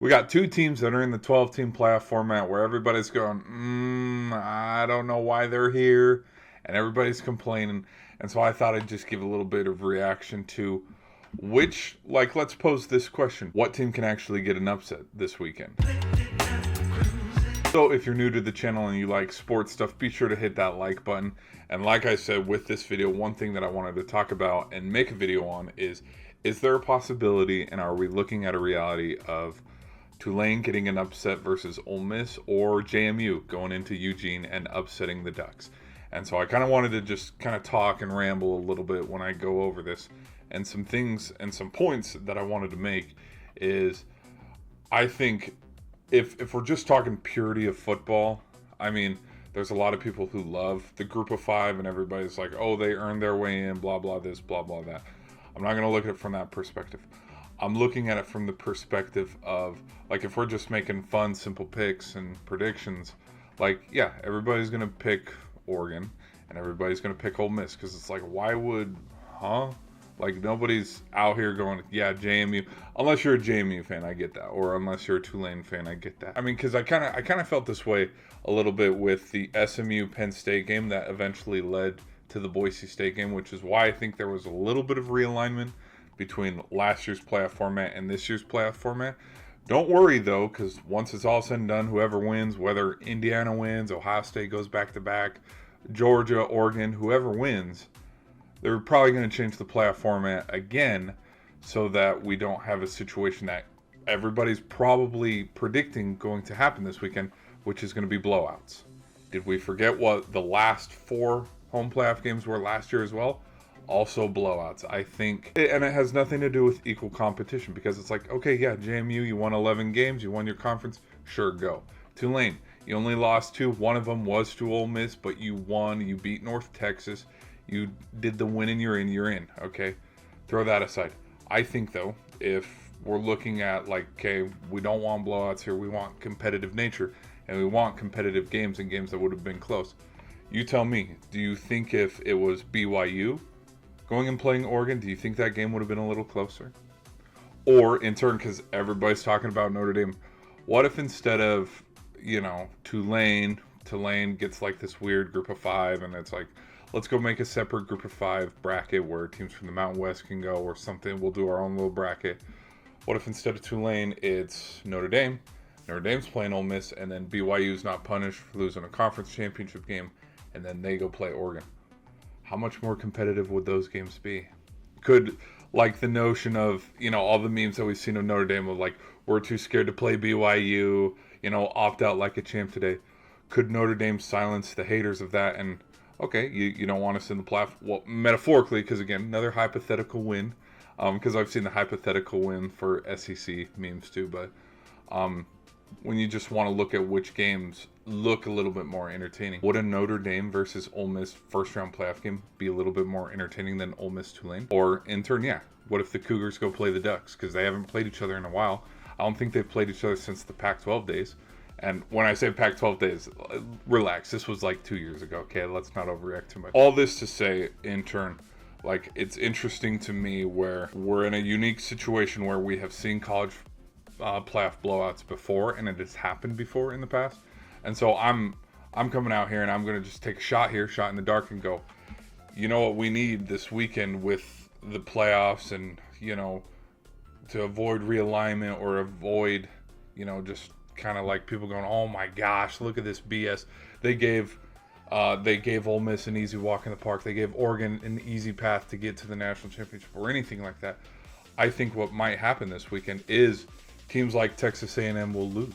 We got two teams that are in the 12-team playoff format where everybody's going, I don't know why they're here, and everybody's complaining. And so I thought I'd just give a little bit of reaction to let's pose this question. What team can actually get an upset this weekend? So if you're new to the channel and you like sports stuff, be sure to hit that like button. And like I said with this video, one thing that I wanted to talk about and make a video on is there a possibility, and are we looking at a reality of Tulane getting an upset versus Ole Miss, or JMU going into Eugene and upsetting the Ducks? And so I kind of wanted to just kind of talk and ramble a little bit when I go over this. And some things and some points that I wanted to make is, I think if we're just talking purity of football, I mean, there's a lot of people who love the group of five and everybody's like, oh, they earned their way in, blah, blah, this, blah, blah, that. I'm not going to look at it from that perspective. I'm looking at it from the perspective of, like, if we're just making fun, simple picks and predictions, like, yeah, everybody's going to pick Oregon and everybody's going to pick Ole Miss, because it's like, why would, Like, nobody's out here going, yeah, JMU. Unless you're a JMU fan, I get that. Or unless you're a Tulane fan, I get that. I mean, because I kind of felt this way a little bit with the SMU Penn State game that eventually led to the Boise State game, which is why I think there was a little bit of realignment between last year's playoff format and this year's playoff format. Don't worry, though, because once it's all said and done, whoever wins, whether Indiana wins, Ohio State goes back-to-back, Georgia, Oregon, whoever wins, they're probably going to change the playoff format again so that we don't have a situation that everybody's probably predicting going to happen this weekend, which is going to be blowouts. Did we forget what the last 4 home playoff games were last year as well? Also blowouts, I think. And it has nothing to do with equal competition, because it's like, okay, yeah, JMU, you won 11 games, you won your conference, sure, go. Tulane, you only lost 2. One of them was to Ole Miss, but you won. You beat North Texas. You did the win and you're in, okay? Throw that aside. I think, though, if we're looking at, like, okay, we don't want blowouts here, we want competitive nature, and we want competitive games and games that would have been close. You tell me, do you think if it was BYU going and playing Oregon, do you think that game would have been a little closer? Or, in turn, because everybody's talking about Notre Dame, what if instead of, Tulane gets, like, this weird group of 5, and it's like, let's go make a separate group of 5 bracket where teams from the Mountain West can go, or something. We'll do our own little bracket. What if instead of Tulane, it's Notre Dame? Notre Dame's playing Ole Miss, and then BYU's not punished for losing a conference championship game, and then they go play Oregon. How much more competitive would those games be? Could, like, the notion of, all the memes that we've seen of Notre Dame of, like, we're too scared to play BYU, opt out like a champ today. Could Notre Dame silence the haters of that and, okay, you don't want us in the playoff? Well, metaphorically, because again, another hypothetical win. Because I've seen the hypothetical win for SEC memes too. But when you just want to look at which games look a little bit more entertaining, would a Notre Dame versus Ole Miss first round playoff game be a little bit more entertaining than Ole Miss Tulane? Or in turn, yeah, what if the Cougars go play the Ducks? Because they haven't played each other in a while. I don't think they've played each other since the Pac-12 days. And when I say Pac-12 days, relax. This was like 2 years ago, okay? Let's not overreact too much. All this to say, in turn, like, it's interesting to me where we're in a unique situation where we have seen college playoff blowouts before, and it has happened before in the past. And so I'm coming out here, and I'm going to just take a shot in the dark, and go, you know what we need this weekend with the playoffs, and, to avoid realignment or avoid, just kind of like people going, oh my gosh, look at this BS. They gave Ole Miss an easy walk in the park. They gave Oregon an easy path to get to the national championship or anything like that. I think what might happen this weekend is teams like Texas A&M will lose,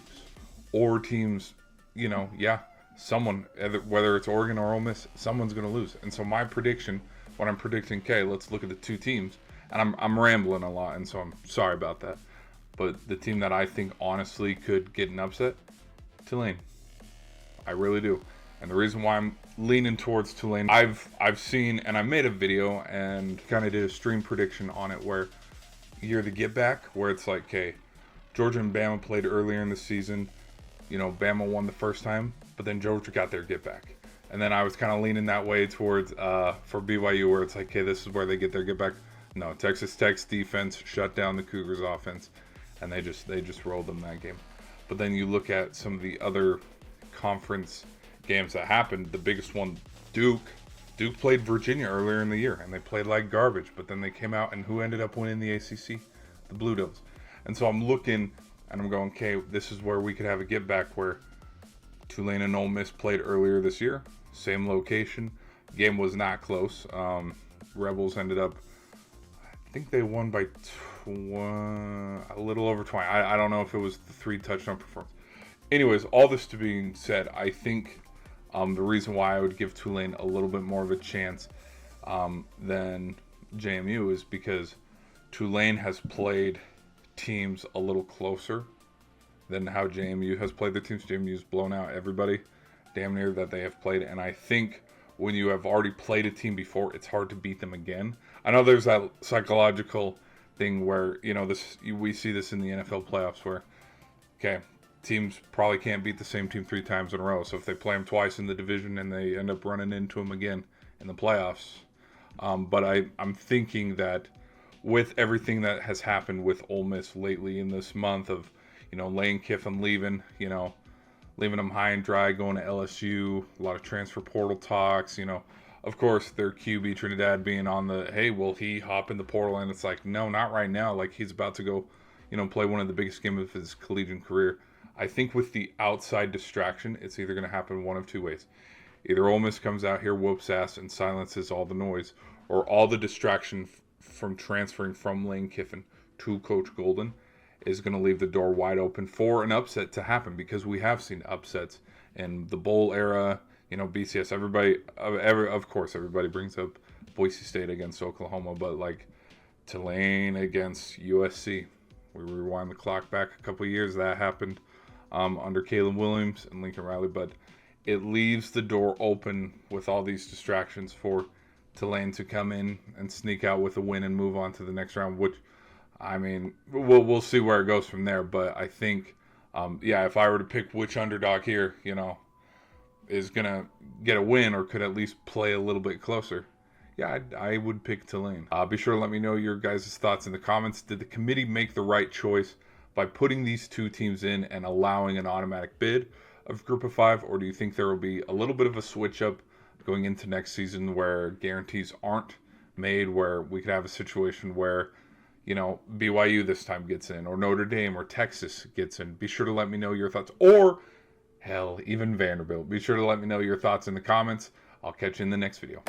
or teams, someone, whether it's Oregon or Ole Miss, someone's going to lose. And so my prediction, when I'm predicting, okay, let's look at the 2 teams, and I'm rambling a lot, and so I'm sorry about that. But the team that I think honestly could get an upset, Tulane. I really do. And the reason why I'm leaning towards Tulane, I've seen, and I made a video and kind of did a stream prediction on it where you hear the get back, where it's like, okay, Georgia and Bama played earlier in the season. Bama won the first time, but then Georgia got their get back. And then I was kind of leaning that way towards for BYU, where it's like, okay, this is where they get their get back. No, Texas Tech's defense shut down the Cougars' offense. and they just rolled them that game. But then you look at some of the other conference games that happened. The biggest one, Duke played Virginia earlier in the year, and they played like garbage. But then they came out, and who ended up winning the ACC? The Blue Devils. And so I'm looking, and I'm going, okay, this is where we could have a get back where Tulane and Ole Miss played earlier this year, same location. Game was not close. Rebels ended up, I think they won by a little over 20. I don't know if it was the 3 touchdown performance. Anyways, all this to being said, I think the reason why I would give Tulane a little bit more of a chance than JMU is because Tulane has played teams a little closer than how JMU has played their teams. JMU's blown out everybody damn near that they have played, and I think when you have already played a team before, it's hard to beat them again. I know there's that psychological thing where, you know, we see this in the NFL playoffs where, okay, teams probably can't beat the same team 3 times in a row. So if they play them twice in the division and they end up running into them again in the playoffs. But I'm thinking that with everything that has happened with Ole Miss lately in this month of, you know, Lane Kiffin leaving, you know, leaving them high and dry, going to LSU, a lot of transfer portal talks, you know. Of course, their QB Trinidad being on the, hey, will he hop in the portal? And it's like, no, not right now. Like, he's about to go, you know, play one of the biggest games of his collegiate career. I think with the outside distraction, it's either going to happen one of 2 ways. Either Ole Miss comes out here, whoops ass, and silences all the noise, or all the distraction from transferring from Lane Kiffin to Coach Golden is going to leave the door wide open for an upset to happen, because we have seen upsets in the bowl era, you know, BCS. Of course, everybody brings up Boise State against Oklahoma, but like Tulane against USC, we rewind the clock back a couple of years, that happened under Caleb Williams and Lincoln Riley, but it leaves the door open with all these distractions for Tulane to come in and sneak out with a win and move on to the next round, which, I mean, we'll see where it goes from there. But I think, if I were to pick which underdog here, you know, is going to get a win or could at least play a little bit closer, I would pick Tulane. Be sure to let me know your guys' thoughts in the comments. Did the committee make the right choice by putting these 2 teams in and allowing an automatic bid of Group of 5? Or do you think there will be a little bit of a switch up going into next season where guarantees aren't made, where we could have a situation where, you know, BYU this time gets in, or Notre Dame or Texas gets in? Be sure to let me know your thoughts. Or, hell, even Vanderbilt. Be sure to let me know your thoughts in the comments. I'll catch you in the next video.